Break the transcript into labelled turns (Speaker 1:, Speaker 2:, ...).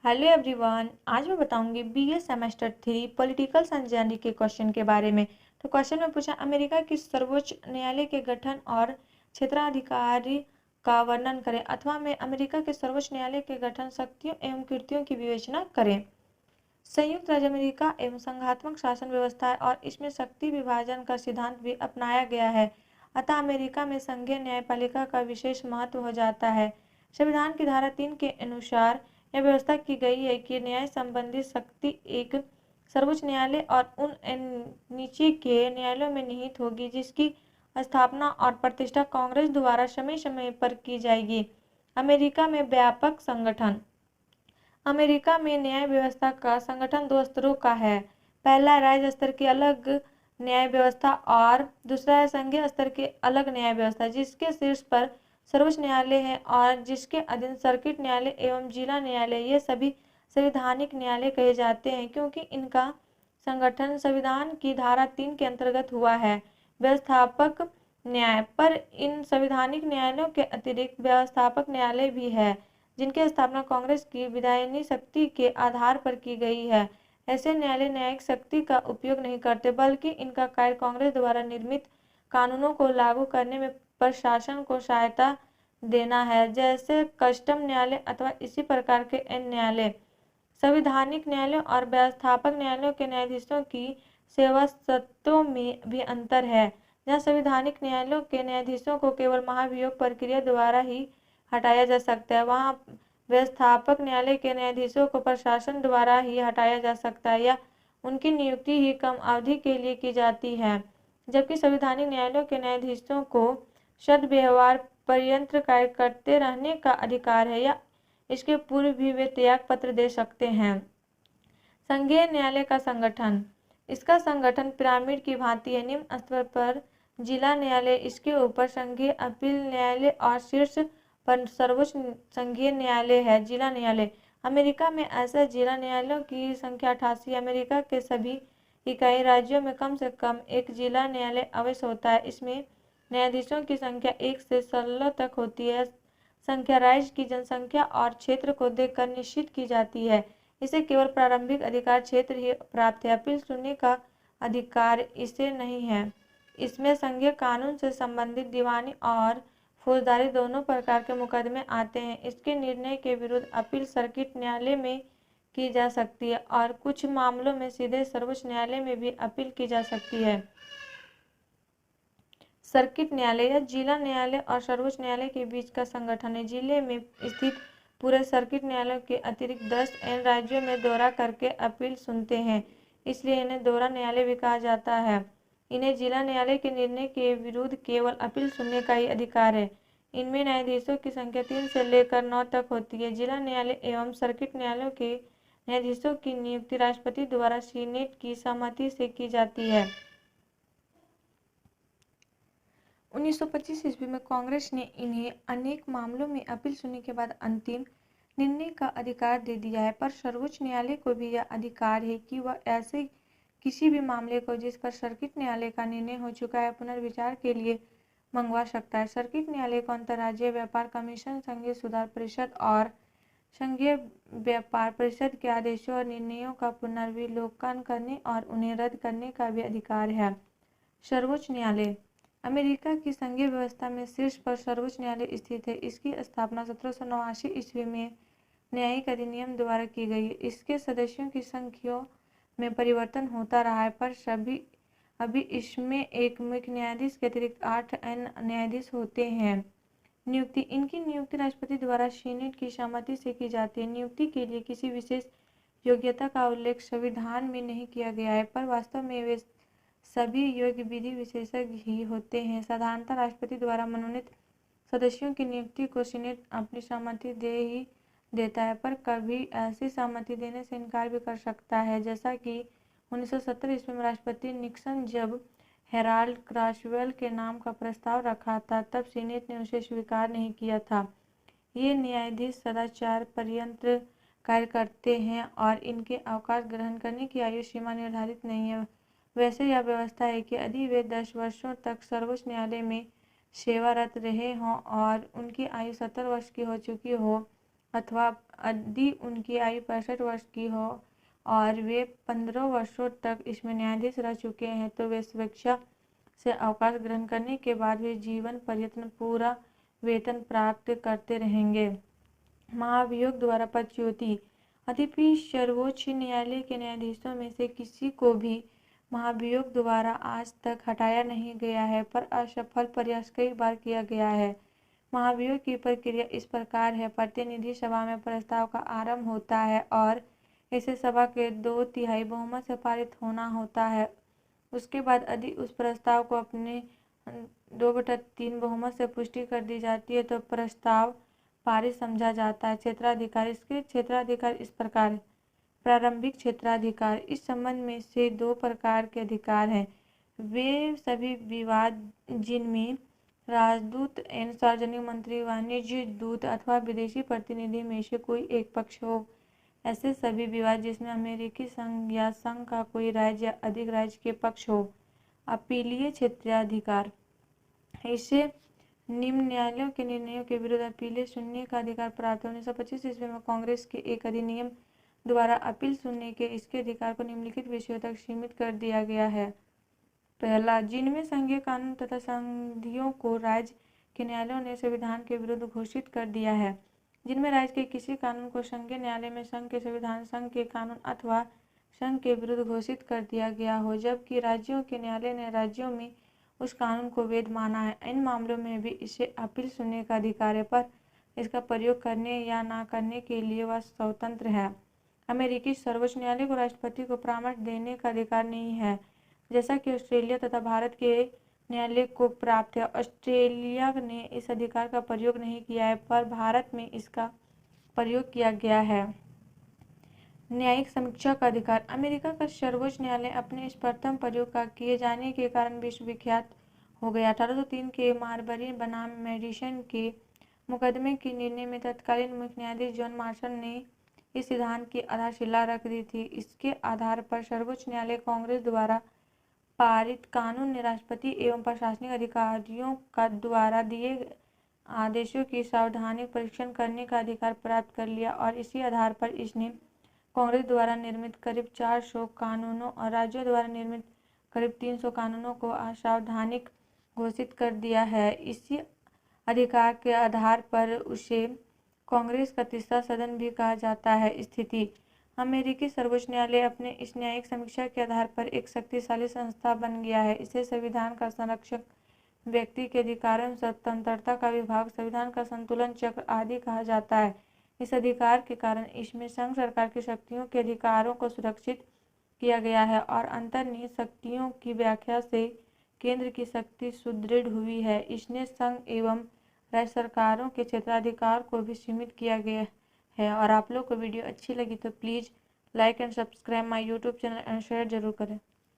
Speaker 1: Hello everyone. आज मैं बताऊंगी BA semester 3 political science general के क्वेश्चन के बारे में। तो क्वेश्चन में पूछा, अमेरिका की सर्वोच्च न्यायालय के गठन और क्षेत्राधिकारी का वर्णन करें, अथवा में अमेरिका के सर्वोच्च न्यायालय के गठन, शक्तियों एवं कृतियों की विवेचना करें। संयुक्त राज्य अमेरिका एवं संघात्मक शासन व्यवस्था है और इसमें शक्ति विभाजन का सिद्धांत भी अपनाया गया है। अतः अमेरिका में संघीय न्यायपालिका का विशेष महत्व हो जाता है। संविधान की धारा 3 के अनुसार यह व्यवस्था की गई है कि न्याय संबंधी शक्ति एक सर्वोच्च न्यायालय और उन नीचे के न्यायालयों में निहित होगी, जिसकी स्थापना और प्रतिष्ठा कांग्रेस द्वारा समय समय पर की जाएगी। अमेरिका में व्यापक संगठन। अमेरिका में न्याय व्यवस्था का संगठन दो स्तरों का है। पहला राज्य स्तर की अलग न्याय व्यवस्था और दूसरा है संघीय स्तर की अलग न्याय व्यवस्था, जिसके शीर्ष पर सर्वोच्च न्यायालय है और जिसके अधीन सर्किट न्यायालय एवं जिला न्यायालय, ये सभी संवैधानिक न्यायालय कहे जाते हैं, क्योंकि इनका संगठन संविधान की धारा 3 के अंतर्गत हुआ है। व्यवस्थापक न्याय पर इन संवैधानिक न्यायालयों के अतिरिक्त व्यवस्थापक न्यायालय भी है, जिनकी स्थापना कांग्रेस की विधायिनी शक्ति के आधार पर की गई है। ऐसे न्यायालय न्यायिक शक्ति का उपयोग नहीं करते, बल्कि इनका कार्य कांग्रेस द्वारा निर्मित कानूनों को लागू करने में प्रशासन को सहायता देना है, जैसे कस्टम न्यायालय अथवा इसी प्रकार के अन्य न्यायालय। संवैधानिक न्यायालयों और व्यवस्थापक न्यायालयों के न्यायाधीशों की सेवाशर्तों में भी अंतर है। जहाँ संवैधानिक न्यायालयों के न्यायाधीशों को केवल महाभियोग प्रक्रिया द्वारा ही हटाया जा सकता है, वहाँ व्यवस्थापक न्यायालय के न्यायाधीशों को प्रशासन द्वारा ही हटाया जा सकता है या उनकी नियुक्ति ही कम अवधि के लिए की जाती है, जबकि संवैधानिक न्यायालयों के न्यायाधीशों को सद्व्यवहार पर्यंत कार्य करते रहने का अधिकार है या इसके पूर्व भी वे त्याग पत्र दे सकते हैं। संघीय न्यायालय का संगठन। इसका संगठन पिरामिड की भांति है। निम्न स्तर पर जिला न्यायालय, इसके ऊपर संघीय अपील न्यायालय और शीर्ष पर सर्वोच्च संघीय न्यायालय है। जिला न्यायालय। अमेरिका में ऐसे जिला न्यायालयों की संख्या 88। अमेरिका के सभी इकाई राज्यों में कम से कम एक जिला न्यायालय अवश्य होता है। इसमें न्यायाधीशों की संख्या 1 से 16 तक होती है। संख्या राज्य की जनसंख्या और क्षेत्र को देखकर निश्चित की जाती है। इसे केवल प्रारंभिक अधिकार क्षेत्र ही प्राप्त है। अपील सुनने का अधिकार इसे नहीं है। इसमें संघीय कानून से संबंधित दीवानी और फौजदारी दोनों प्रकार के मुकदमे आते हैं। इसके निर्णय के विरुद्ध अपील सर्किट न्यायालय में की जा सकती है और कुछ मामलों में सीधे सर्वोच्च न्यायालय में भी अपील की जा सकती है। सर्किट न्यायालय या जिला न्यायालय और सर्वोच्च न्यायालय के बीच का संगठन है। जिले में स्थित पूरे सर्किट न्यायालय के अतिरिक्त 10 अन्य राज्यों में दौरा करके अपील सुनते हैं, इसलिए इन्हें दौरा न्यायालय भी कहा जाता है। इन्हें जिला न्यायालय के निर्णय के विरुद्ध केवल अपील सुनने का ही अधिकार है। इनमें न्यायाधीशों की संख्या 3 से लेकर 9 तक होती है। जिला न्यायालय एवं सर्किट न्यायालयों के न्यायाधीशों की नियुक्ति राष्ट्रपति द्वारा सीनेट की सहमति से की जाती है। 1925 ईस्वी में कांग्रेस ने इन्हें अनेक मामलों में अपील सुनने के बाद अंतिम निर्णय का अधिकार दे दिया है, पर सर्वोच्च न्यायालय को भी यह अधिकार है कि वह ऐसे किसी भी मामले को जिस पर सर्किट न्यायालय का निर्णय हो चुका है पुनर्विचार के लिए मंगवा सकता है। सर्किट न्यायालय को अंतर्राज्यीय व्यापार कमीशन, संघीय सुधार परिषद और संघीय व्यापार परिषद के आदेशों और निर्णयों का पुनर्विलोकन करने और उन्हें रद्द करने का भी अधिकार है। सर्वोच्च न्यायालय। अमेरिका की संघीय व्यवस्था में शीर्ष पर सर्वोच्च न्यायालय स्थित है। इसकी स्थापना 1789 ईस्वी में न्यायिक अधिनियम द्वारा की गई। इसके सदस्यों की संख्या में परिवर्तन होता रहा है, पर अभी इसमें एक मुख्य न्यायाधीश के अतिरिक्त 8 अन्य न्यायाधीश होते हैं। नियुक्ति। इनकी नियुक्ति राष्ट्रपति द्वारा सीनेट की सहमति से की जाती है। नियुक्ति के लिए किसी विशेष योग्यता का उल्लेख संविधान में नहीं किया गया है, पर वास्तव में वे सभी योग्य विधि विशेषज्ञ ही होते हैं। साधारणतः राष्ट्रपति द्वारा मनोनीत सदस्यों की नियुक्ति को सीनेट अपनी सहमति दे ही देता है, पर कभी ऐसी सहमति देने से इनकार भी कर सकता है, जैसा कि 1970 ईस्वी में राष्ट्रपति निक्सन जब हेराल्ड क्रॉसवेल के नाम का प्रस्ताव रखा था, तब सीनेट ने उसे स्वीकार नहीं किया था। ये न्यायाधीश सदाचार पर्यंत कार्य करते हैं और इनके अवकाश ग्रहण करने की आयु सीमा निर्धारित नहीं है। वैसे यह व्यवस्था है कि यदि वे 10 वर्षों तक सर्वोच्च न्यायालय में सेवारत रहे हों और उनकी आयु 70 वर्ष की हो चुकी हो, अथवा यदि उनकी आयु 65 वर्ष की हो और वे 15 वर्षों तक इसमें न्यायाधीश रह चुके हैं तो वे स्वेच्छा से अवकाश ग्रहण करने के बाद भी जीवन पर्यंत पूरा वेतन प्राप्त करते रहेंगे। महाभियोग द्वारा पदच्युति। यद्यपि सर्वोच्च न्यायालय के न्यायाधीशों में से किसी को भी महाभियोग द्वारा आज तक हटाया नहीं गया है, पर असफल प्रयास कई बार किया गया है। महाभियोग की प्रक्रिया इस प्रकार है: प्रतिनिधि सभा में प्रस्ताव का आरंभ होता है और इसे सभा के 2/3 बहुमत से पारित होना होता है। उसके बाद यदि उस प्रस्ताव को अपने 2/3 बहुमत से पुष्टि कर दी जाती है तो प्रस्ताव पारित समझा जाता है। क्षेत्राधिकार। इसके क्षेत्राधिकार इस प्रकार है: प्रारंभिक क्षेत्राधिकार। इस संबंध में से 2 प्रकार के अधिकार हैं। वे सभी विवाद जिनमें राजदूत एवं सार्वजनिक मंत्री, वाणिज्य दूत अथवा विदेशी प्रतिनिधि में से कोई एक पक्ष हो। ऐसे सभी विवाद जिसमें अमेरिकी संघ या संघ का कोई राज्य या अधिक राज्य के पक्ष हो। अपीलीय क्षेत्राधिकार। इसे निम्न न्यायालयों के निर्णयों के विरुद्ध अपीलें सुनने का अधिकार प्राप्त है। 1925 ईस्वी में कांग्रेस के एक अधिनियम द्वारा अपील सुनने के इसके अधिकार को निम्नलिखित विषयों तक सीमित कर दिया गया है। पहला, जिनमें संघीय कानून तथा संधियों को राज्य के न्यायालयों ने संविधान के विरुद्ध घोषित कर दिया है। जिनमें राज्य के किसी कानून को संघीय न्यायालय में संघ के संविधान, संघ के कानून अथवा संघ के विरुद्ध घोषित कर दिया गया हो, जबकि राज्यों के न्यायालय ने राज्यों में उस कानून को वैध माना है। इन मामलों में भी इसे अपील सुनने का अधिकार है, पर इसका प्रयोग करने या न करने के लिए वह स्वतंत्र है। अमेरिकी सर्वोच्च न्यायालय को राष्ट्रपति को परामर्श देने का अधिकार नहीं है, जैसा कि ऑस्ट्रेलिया तथा भारत के न्यायालय को प्राप्त है। ऑस्ट्रेलिया ने इस अधिकार का प्रयोग नहीं किया है, पर भारत में इसका प्रयोग किया गया है। न्यायिक समीक्षा का अधिकार। अमेरिका का सर्वोच्च न्यायालय अपने इस प्रथम प्रयोग का किए जाने के कारण विश्वविख्यात हो गया। 1803 के मारबरी बनाम मेडिसन के मुकदमे के निर्णय में तत्कालीन मुख्य न्यायाधीश जॉन मार्शल ने इस सिद्धांत की आधारशिला रख दी थी। इसके आधार पर सर्वोच्च न्यायालय कांग्रेस द्वारा पारित कानून ने राष्ट्रपति एवं प्रशासनिक अधिकारियों का द्वारा दिए आदेशों की सावधानिक परीक्षण करने का अधिकार प्राप्त कर लिया और इसी आधार पर इसने कांग्रेस द्वारा निर्मित करीब 400 कानूनों और राज्यों द्वारा निर्मित करीब 300 कानूनों को असंवैधानिक घोषित कर दिया है। इसी अधिकार के आधार पर उसे कांग्रेस का तीसरा सदन भी कहा जाता है। स्थिति। अमेरिकी सर्वोच्च न्यायालय अपने इस न्यायिक समीक्षा के आधार पर एक शक्तिशाली संस्था बन गया है। इसे संविधान का संरक्षक, व्यक्ति के अधिकारों एवं स्वतंत्रता का विभाग, संविधान का संतुलन चक्र आदि कहा जाता है। इस अधिकार के कारण इसमें संघ सरकार की शक्तियों के अधिकारों को सुरक्षित किया गया है और अंतर्निहित शक्तियों की व्याख्या से केंद्र की शक्ति सुदृढ़ हुई है। इसने संघ एवं राज्य सरकारों के क्षेत्राधिकार को भी सीमित किया गया है। और आप लोग को वीडियो अच्छी लगी तो please like and subscribe my YouTube channel and share जरूर करें।